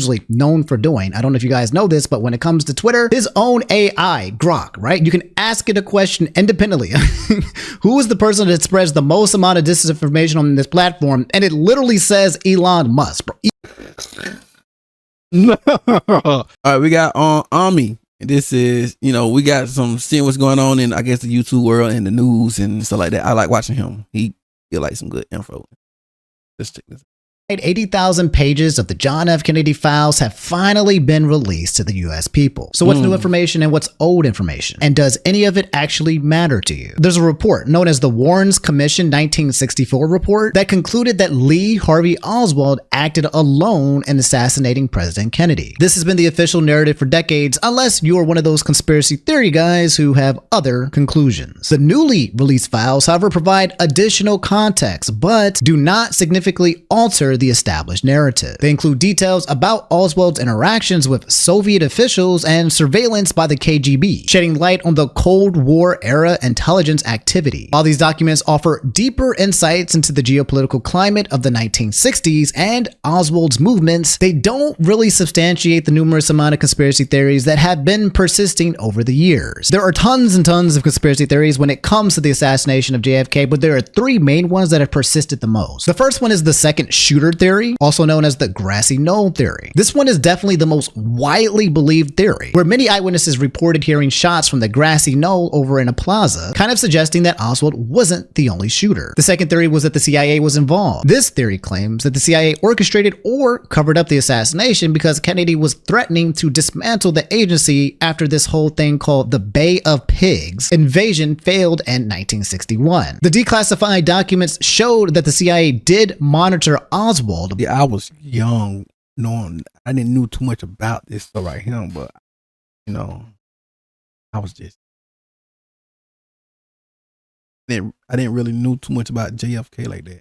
usually known for doing. I don't know if you guys know this, but when it comes to Twitter, his own AI, Grok, right? You can ask it a question independently. Who is the person that spreads the most amount of disinformation on this platform? And it literally says Elon Musk, bro. All right, we got Ami. This is, we got seeing what's going on in, I guess, the YouTube world and the news and stuff like that. I like watching him. He like some good info. Let's check this. 80,000 pages of the John F. Kennedy files have finally been released to the U.S. people. So what's new information and what's old information? And does any of it actually matter to you? There's a report known as the Warrens Commission 1964 report that concluded that Lee Harvey Oswald acted alone in assassinating President Kennedy. This has been the official narrative for decades, unless you are one of those conspiracy theory guys who have other conclusions. The newly released files, however, provide additional context, but do not significantly alter the established narrative. They include details about Oswald's interactions with Soviet officials and surveillance by the KGB, shedding light on the Cold War era intelligence activity. While these documents offer deeper insights into the geopolitical climate of the 1960s and Oswald's movements, they don't really substantiate the numerous amount of conspiracy theories that have been persisting over the years. There are tons and tons of conspiracy theories when it comes to the assassination of JFK, but there are three main ones that have persisted the most. The first one is the second shooter theory, also known as the grassy knoll theory. This one is definitely the most widely believed theory, where many eyewitnesses reported hearing shots from the grassy knoll over in a plaza, kind of suggesting that Oswald wasn't the only shooter. The second theory was that the CIA was involved. This theory claims that the CIA orchestrated or covered up the assassination because Kennedy was threatening to dismantle the agency after this whole thing called the Bay of Pigs invasion failed in 1961. The declassified documents showed that the CIA did monitor Oswald. Yeah, I was young, I didn't know too much about this stuff right here, but I was just I didn't really know too much about JFK like that.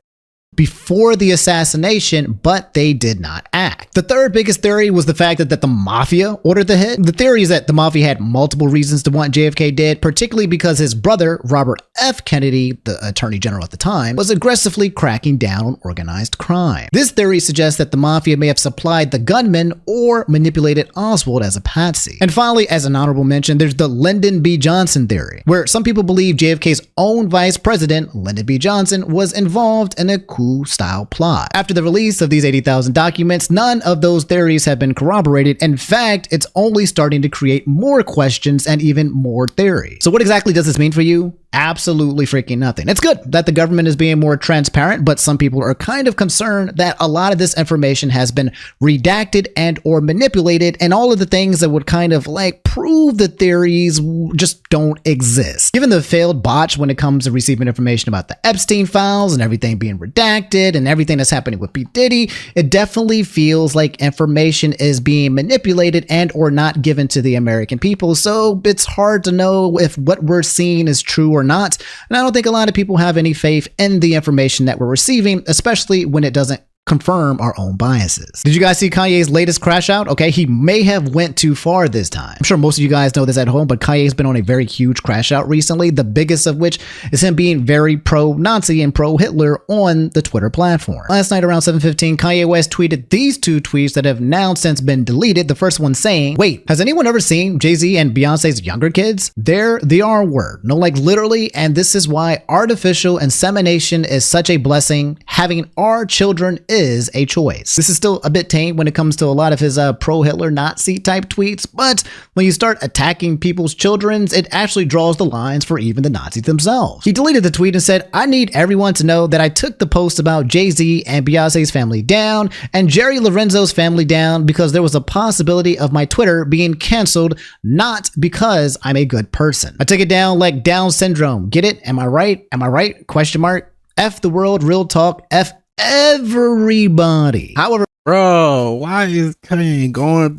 Before the assassination, but they did not act. The third biggest theory was the fact that the mafia ordered the hit. The theory is that the mafia had multiple reasons to want JFK dead, particularly because his brother, Robert F. Kennedy, the attorney general at the time, was aggressively cracking down on organized crime. This theory suggests that the mafia may have supplied the gunman or manipulated Oswald as a patsy. And finally, as an honorable mention, there's the Lyndon B. Johnson theory, where some people believe JFK's own vice president, Lyndon B. Johnson, was involved in a coup-style plot. After the release of these 80,000 documents, none of those theories have been corroborated. In fact, it's only starting to create more questions and even more theories. So what exactly does this mean for you? Absolutely freaking nothing. It's good that the government is being more transparent, but some people are kind of concerned that a lot of this information has been redacted and or manipulated, and all of the things that would kind of like prove the theories just don't exist. Given the failed botch when it comes to receiving information about the Epstein files and everything being redacted and everything that's happening with P. Diddy, it definitely feels like information is being manipulated and or not given to the American people. So it's hard to know if what we're seeing is true or not. And I don't think a lot of people have any faith in the information that we're receiving, especially when it doesn't confirm our own biases. Did you guys see Kanye's latest crash out? Okay, he may have went too far this time. I'm sure most of you guys know this at home, but Kanye's been on a very huge crash out recently, the biggest of which is him being very pro-Nazi and pro-Hitler on the Twitter platform. Last night around 7:15, Kanye West tweeted these two tweets that have now since been deleted. The first one saying, wait, has anyone ever seen Jay-Z and Beyonce's younger kids? They're the R word. No, like literally, and this is why artificial insemination is such a blessing. Having our children is a choice. This is still a bit tame when it comes to a lot of his pro-Hitler Nazi type tweets, but when you start attacking people's children, it actually draws the lines for even the Nazis themselves. He deleted the tweet and said, I need everyone to know that I took the post about Jay-Z and Beyonce's family down and Jerry Lorenzo's family down because there was a possibility of my Twitter being canceled, not because I'm a good person. I took it down like Down syndrome. Get it? Am I right? Am I right? Question mark. F the world, real talk. F everybody. However, bro, why is Kanye going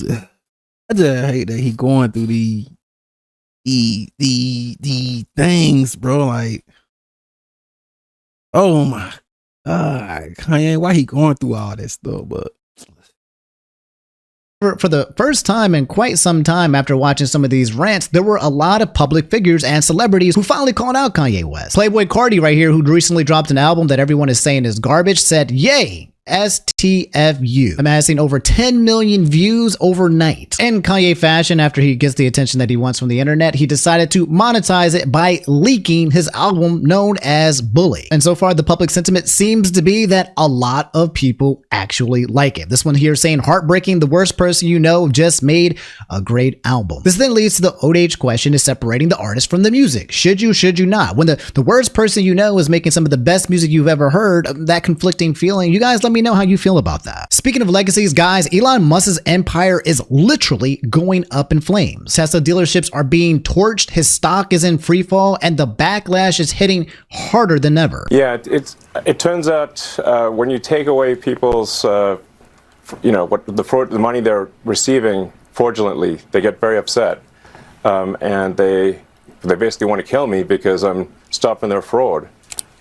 I just hate that he going through the things, bro. Like, oh my God, Kanye, why he going through all that stuff? But for the first time in quite some time after watching some of these rants, there were a lot of public figures and celebrities who finally called out Kanye West. Playboy Cardi right here, who recently dropped an album that everyone is saying is garbage, said, yay, STFU, amassing over 10 million views overnight. In Kanye fashion, after he gets the attention that he wants from the internet, he decided to monetize it by leaking his album known as Bully. And so far, the public sentiment seems to be that a lot of people actually like it. This one here saying, heartbreaking, the worst person you know just made a great album. This then leads to the old age question, is separating the artist from the music. Should you not? When the worst person you know is making some of the best music you've ever heard, that conflicting feeling, you guys let me know how you feel about that. Speaking of legacies, guys, Elon Musk's empire is literally going up in flames. Tesla dealerships are being torched, his stock is in free fall, and the backlash is hitting harder than ever. Yeah, it turns out when you take away people's, what the money they're receiving fraudulently, they get very upset, and they basically want to kill me because I'm stopping their fraud,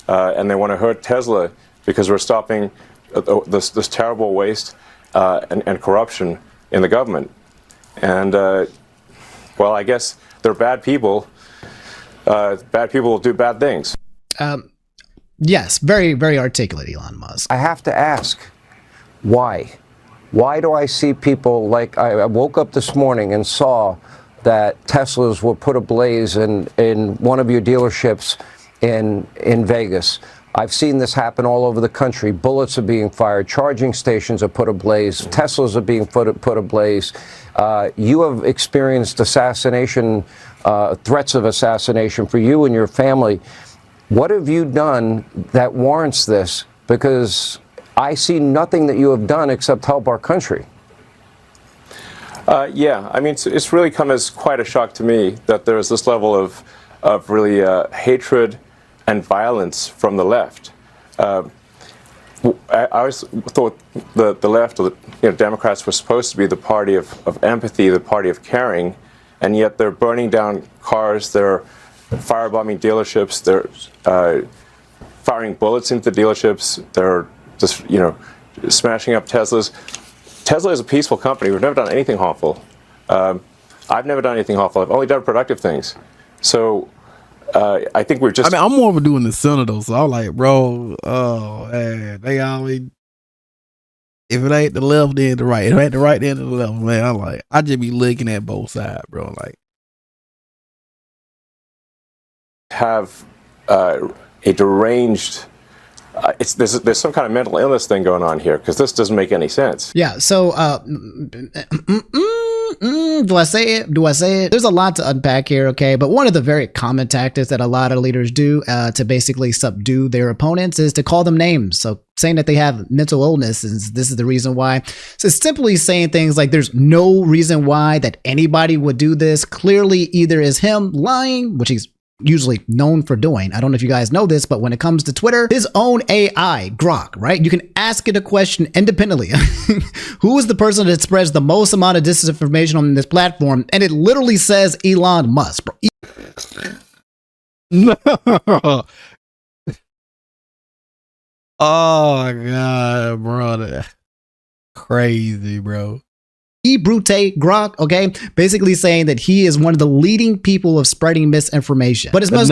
and they want to hurt Tesla because we're stopping this terrible waste and corruption in the government. And well, I guess they're bad people. Bad people will do bad things. Yes, very, very articulate, Elon Musk. I have to ask, why? Why do I see people like, I woke up this morning and saw that Teslas were put ablaze in one of your dealerships in Vegas. I've seen this happen all over the country. Bullets are being fired, charging stations are put ablaze, Teslas are being put ablaze. You have experienced assassination, threats of assassination for you and your family. What have you done that warrants this? Because I see nothing that you have done except help our country. Yeah, I mean, it's really come as quite a shock to me that there's this level of really hatred and violence from the left. I always thought the left, or Democrats, were supposed to be the party of empathy, the party of caring, and yet they're burning down cars, they're firebombing dealerships, they're firing bullets into dealerships, they're just smashing up Teslas. Tesla is a peaceful company. We've never done anything harmful. I've never done anything harmful. I've only done productive things. So I think we're just... I'm more of a doing the center though, so I'm like, bro, oh, man, they always... If it ain't the left, then the right. If it ain't the right, then the left, man. I just be looking at both sides, bro. Have a deranged... there's some kind of mental illness thing going on here, because this doesn't make any sense. Yeah, so do I say it? There's a lot to unpack here, okay? But one of the very common tactics that a lot of leaders do to basically subdue their opponents is to call them names. So saying that they have mental illness, and this is the reason why. So simply saying things like there's no reason why that anybody would do this clearly either is him lying, which he's usually known for doing. I don't know if you guys know this, but when it comes to Twitter, his own AI, Grok, right? You can ask it a question independently. Who is the person that spreads the most amount of disinformation on this platform? And it literally says Elon Musk, bro. No. Oh my God, brother. Crazy, bro. Brute Grok, okay, basically saying that he is one of the leading people of spreading misinformation. But it's the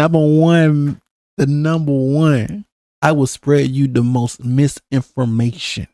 number one, I will spread you the most misinformation,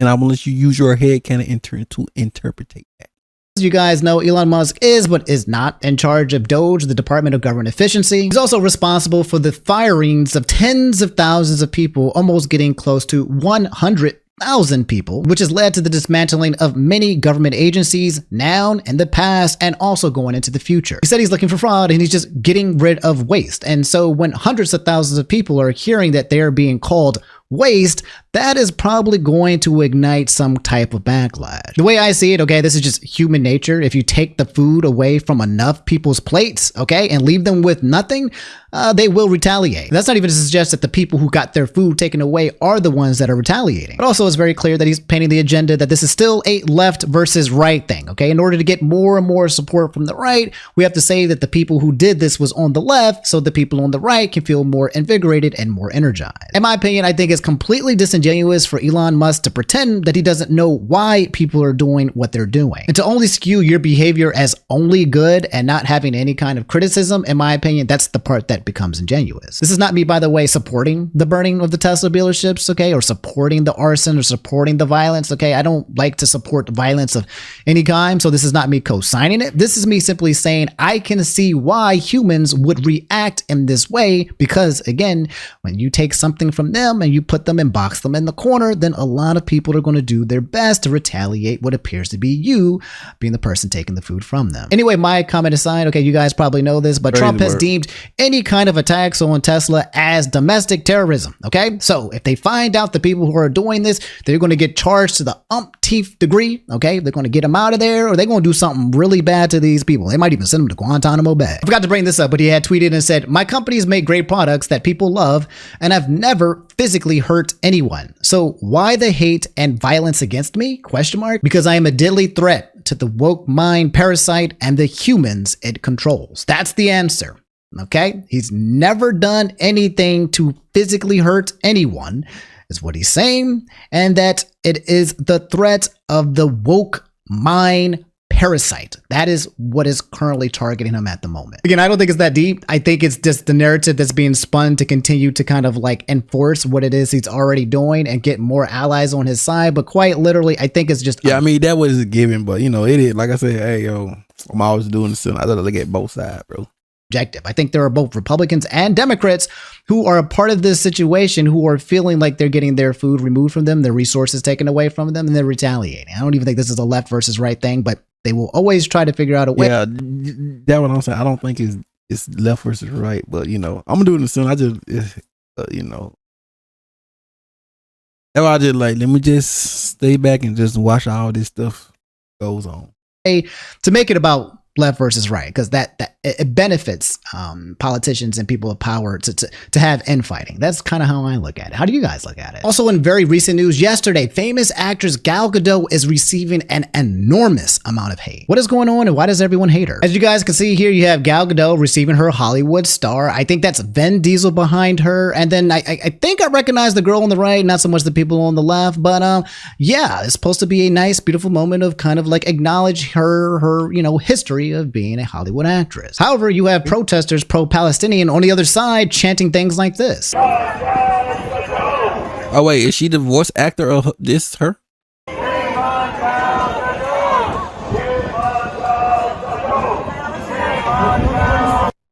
and I'm gonna let you use your head canon to interpret that. As you guys know, Elon Musk is but is not in charge of DOGE, the Department of Government Efficiency. He's also responsible for the firings of tens of thousands of people, almost getting close to 100,000 people, which has led to the dismantling of many government agencies now, in the past, and also going into the future. He said he's looking for fraud and he's just getting rid of waste. And so when hundreds of thousands of people are hearing that they are being called waste, that is probably going to ignite some type of backlash. The way I see it, okay, this is just human nature. If you take the food away from enough people's plates, okay, and leave them with nothing, they will retaliate. That's not even to suggest that the people who got their food taken away are the ones that are retaliating. But also it's very clear that he's painting the agenda that this is still a left versus right thing, okay? In order to get more and more support from the right, we have to say that the people who did this was on the left, so the people on the right can feel more invigorated and more energized. In my opinion, I think it's it's completely disingenuous for Elon Musk to pretend that he doesn't know why people are doing what they're doing. And to only skew your behavior as only good and not having any kind of criticism, in my opinion, that's the part that becomes ingenuous. This is not me, by the way, supporting the burning of the Tesla dealerships, okay, or supporting the arson or supporting the violence, okay? I don't like to support violence of any kind, so this is not me co-signing it. This is me simply saying I can see why humans would react in this way because, again, when you take something from them and you put them and box them in the corner, then a lot of people are going to do their best to retaliate what appears to be you being the person taking the food from them. Anyway, my comment aside, okay, you guys probably know this, but Trump has deemed any kind of attacks on Tesla as domestic terrorism, okay? So if they find out the people who are doing this, they're going to get charged to the umpteenth degree, okay? They're going to get them out of there, or they're going to do something really bad to these people. They might even send them to Guantanamo Bay. I forgot to bring this up, but he had tweeted and said, "My companies make great products that people love, and I've never physically hurt anyone. So why the hate and violence against me? Question mark. Because I am a deadly threat to the woke mind parasite and the humans it controls." That's the answer. Okay? He's never done anything to physically hurt anyone, is what he's saying, and that it is the threat of the woke mind parasite. That is what is currently targeting him at the moment. Again, I don't think it's that deep. I think it's just the narrative that's being spun to continue to kind of like enforce what it is he's already doing and get more allies on his side. But quite literally, I think it's just... Yeah, I mean, that was a given, but you know, it is, like I said, hey, yo, I'm always doing this. I gotta look at both sides, bro. Objective. I think there are both Republicans and Democrats who are a part of this situation who are feeling like they're getting their food removed from them, their resources taken away from them, and they're retaliating. I don't even think this is a left versus right thing, but they will always try to figure out a way. Yeah, that's what I'm saying. I don't think it's left versus right, but you know, I'm doing this soon. I just, you know, that's why I just like, let me just stay back and just watch all this stuff goes on. To make it about left versus right, because that it benefits politicians and people of power to have infighting. That's kind of how I look at it. How do you guys look at it? Also, in very recent news yesterday, famous actress Gal Gadot is receiving an enormous amount of hate. What is going on and why does everyone hate her? As you guys can see here, you have Gal Gadot receiving her Hollywood star. I think that's Vin Diesel behind her, and then I think I recognize the girl on the right, not so much the people on the left, but yeah, it's supposed to be a nice, beautiful moment of kind of like acknowledge her you know, history of being a Hollywood actress. However, you have protesters pro-Palestinian on the other side chanting things like this. Oh wait, is she the voice actor of this? Her?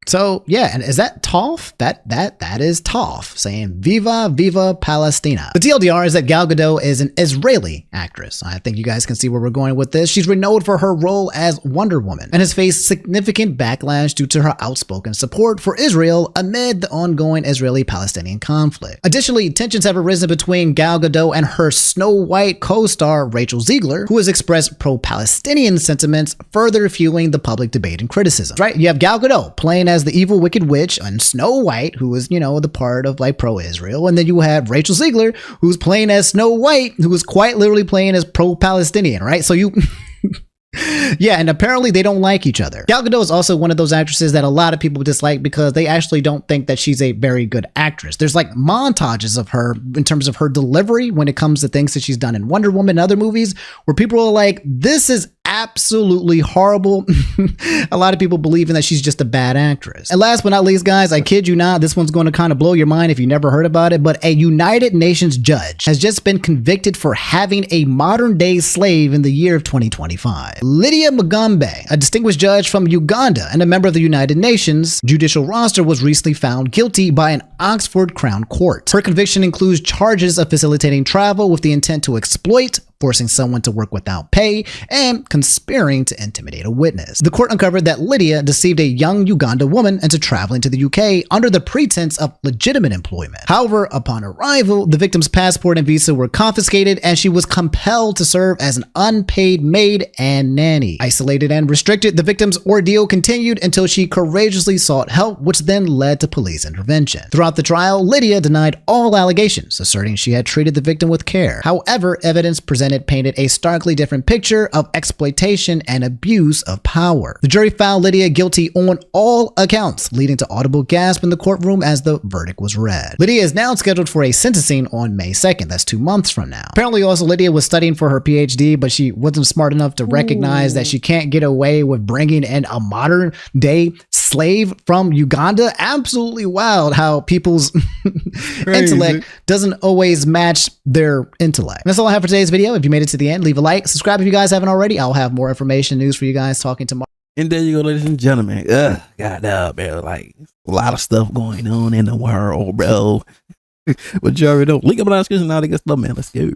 So yeah, and is that Toph? That is Toph saying "Viva, Viva Palestina." The TLDR is that Gal Gadot is an Israeli actress. I think you guys can see where we're going with this. She's renowned for her role as Wonder Woman and has faced significant backlash due to her outspoken support for Israel amid the ongoing Israeli-Palestinian conflict. Additionally, tensions have arisen between Gal Gadot and her Snow White co-star Rachel Ziegler, who has expressed pro-Palestinian sentiments, further fueling the public debate and criticism. Right? You have Gal Gadot playing as the evil wicked witch and Snow White, who is, you know, the part of like pro-Israel, and then you have Rachel Ziegler, who's playing as Snow White, who is quite literally playing as pro-Palestinian, right? So you yeah, and apparently they don't like each other. Gal Gadot is also one of those actresses that a lot of people dislike because they actually don't think that she's a very good actress. There's like montages of her in terms of her delivery when it comes to things that she's done in Wonder Woman and other movies where people are like, this is absolutely horrible. A lot of people believe in that she's just a bad actress. And last but not least, guys, I kid you not, this one's going to kind of blow your mind if you never heard about it, but a United Nations judge has just been convicted for having a modern day slave in the year of 2025. Lydia Mugambe, a distinguished judge from Uganda and a member of the United Nations judicial roster, was recently found guilty by an Oxford Crown Court. Her conviction includes charges of facilitating travel with the intent to exploit, forcing someone to work without pay, and conspiring to intimidate a witness. The court uncovered that Lydia deceived a young Uganda woman into traveling to the UK under the pretense of legitimate employment. However, upon arrival, the victim's passport and visa were confiscated and she was compelled to serve as an unpaid maid and nanny. Isolated and restricted, the victim's ordeal continued until she courageously sought help, which then led to police intervention. Throughout the trial, Lydia denied all allegations, asserting she had treated the victim with care. However, evidence presented presented painted a starkly different picture of exploitation and abuse of power. The jury found Lydia guilty on all accounts, leading to audible gasp in the courtroom as the verdict was read. Lydia is now scheduled for a sentencing on May 2nd. That's 2 months from now. Apparently also Lydia was studying for her PhD, but she wasn't smart enough to recognize that she can't get away with bringing in a modern day slave from Uganda. Absolutely wild how people's intellect doesn't always match their intellect. That's all I have for today's video. If you made it to the end, leave a like, subscribe if you guys haven't already. I'll have more information and news for you guys talking tomorrow. And there you go, ladies and gentlemen. Goddamn, man. Like, a lot of stuff going on in the world, bro. But you already know. Link up in the description. Now they get stuff, man. Let's go.